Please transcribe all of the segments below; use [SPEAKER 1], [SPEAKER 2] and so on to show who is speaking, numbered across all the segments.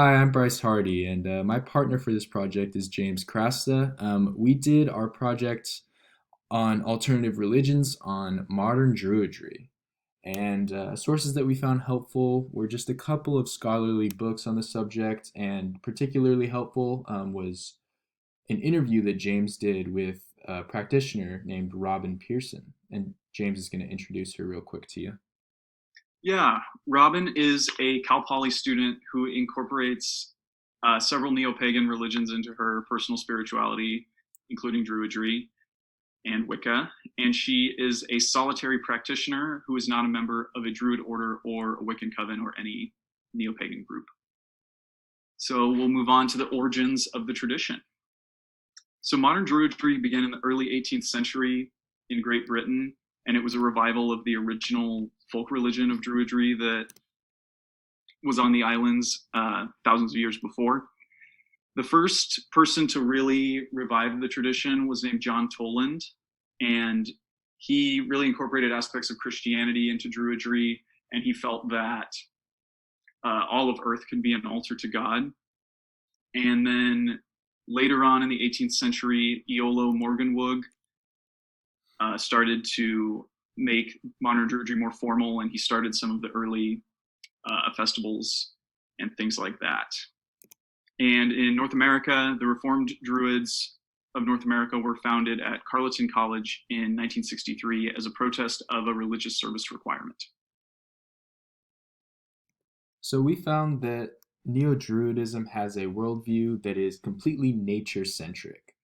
[SPEAKER 1] Hi, I'm Bryce Hardy, and my partner for this project is James Chrasta. We did our project on alternative religions on modern Druidry, and sources that we found helpful were just a couple of scholarly books on the subject, and particularly helpful was an interview that James did with a practitioner named Robin Pearson. And James is going to introduce her real quick to you.
[SPEAKER 2] Yeah, Robin is a Cal Poly student who incorporates several neo-pagan religions into her personal spirituality, including Druidry and Wicca. And she is a solitary practitioner who is not a member of a Druid order or a Wiccan coven or any neo-pagan group. So we'll move on to the origins of the tradition. So modern Druidry began in the early 18th century in Great Britain, and it was a revival of the original folk religion of Druidry that was on the islands thousands of years before. The first person to really revive the tradition was named John Toland, and he really incorporated aspects of Christianity into Druidry, and he felt that all of Earth can be an altar to God. And then later on in the 18th century, Iolo Morganwg started to make modern Druidry more formal, and he started some of the early festivals and things like that. And in North America, the Reformed Druids of North America were founded at Carleton College in 1963 as a protest of a religious service requirement.
[SPEAKER 1] So we found that Neo-Druidism has a worldview that is completely nature-centric.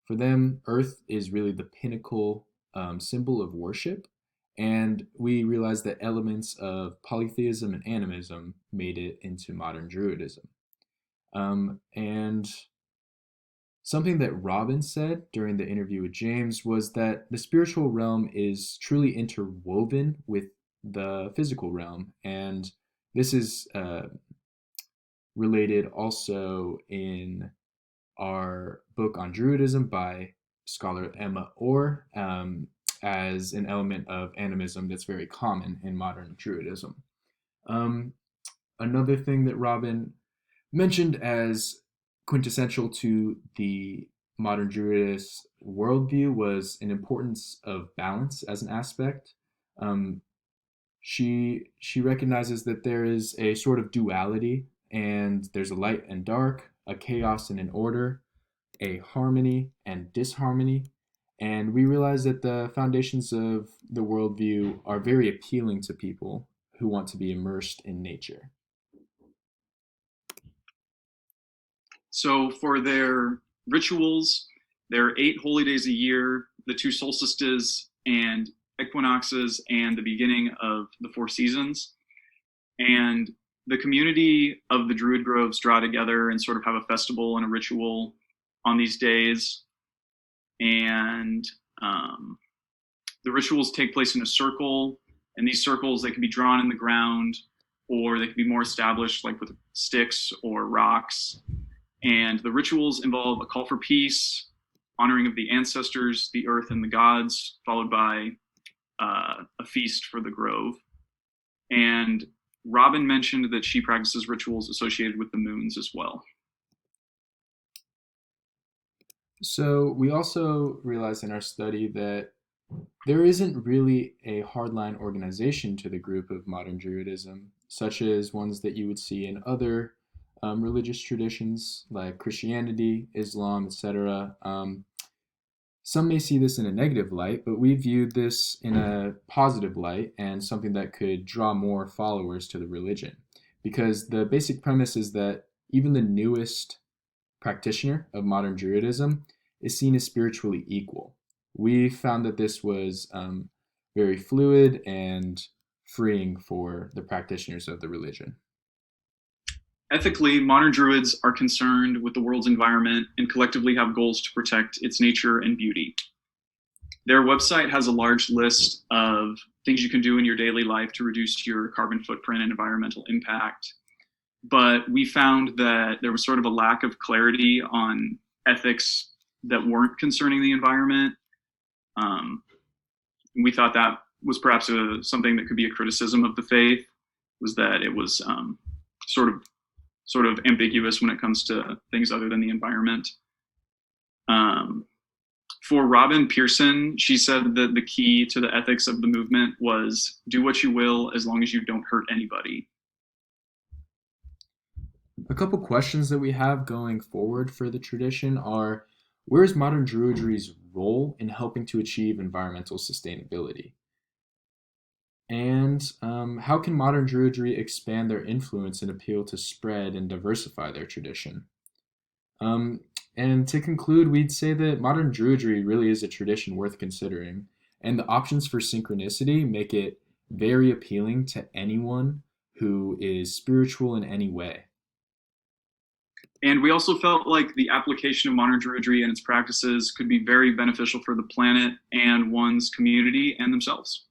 [SPEAKER 1] For them, Earth is really the pinnacle symbol of worship, and we realized that elements of polytheism and animism made it into modern Druidism. And something that Robin said during the interview with James was that the spiritual realm is truly interwoven with the physical realm, and this is related also in our book on Druidism by scholar Emma Orr as an element of animism that's very common in modern Druidism. Um, Another thing that Robin mentioned as quintessential to the modern Druidist worldview was an importance of balance as an aspect. Um, she recognizes that there is a sort of duality, and there's a light and dark, a chaos and an order, a harmony and disharmony. And we realize that the foundations of the worldview are very appealing to people who want to be immersed in nature.
[SPEAKER 2] So for their rituals, there are 8 holy days a year, the 2 solstices and equinoxes, and the beginning of the 4 seasons. And the community of the Druid Groves draw together and sort of have a festival and a ritual on these days. And the rituals take place in a circle, and these circles, they can be drawn in the ground, or they can be more established like with sticks or rocks. And the rituals involve a call for peace, honoring of the ancestors, the earth, and the gods, followed by a feast for the grove. And Robin mentioned that she practices rituals associated with the moons as well.
[SPEAKER 1] So we also realized in our study that there isn't really a hardline organization to the group of modern Druidism, such as ones that you would see in other religious traditions like Christianity, Islam, etc. Some may see this in a negative light, but we viewed this in a positive light and something that could draw more followers to the religion. Because the basic premise is that even the newest practitioner of modern Druidism is seen as spiritually equal. We found that this was very fluid and freeing for the practitioners of the religion.
[SPEAKER 2] Ethically, modern Druids are concerned with the world's environment and collectively have goals to protect its nature and beauty. Their website has a large list of things you can do in your daily life to reduce your carbon footprint and environmental impact. But we found that there was sort of a lack of clarity on ethics that weren't concerning the environment. We thought that was perhaps something that could be a criticism of the faith, was that it was sort of sort of ambiguous when it comes to things other than the environment. Um, for Robin Pearson, she said that the key to the ethics of the movement was do what you will as long as you don't hurt anybody.
[SPEAKER 1] A couple questions that we have going forward for the tradition are, where is modern Druidry's role in helping to achieve environmental sustainability? And how can modern Druidry expand their influence and appeal to spread and diversify their tradition? Um, and to conclude, we'd say that modern Druidry really is a tradition worth considering, and the options for synchronicity make it very appealing to anyone who is spiritual in any way.
[SPEAKER 2] And we also felt like the application of modern Druidry and its practices could be very beneficial for the planet and one's community and themselves.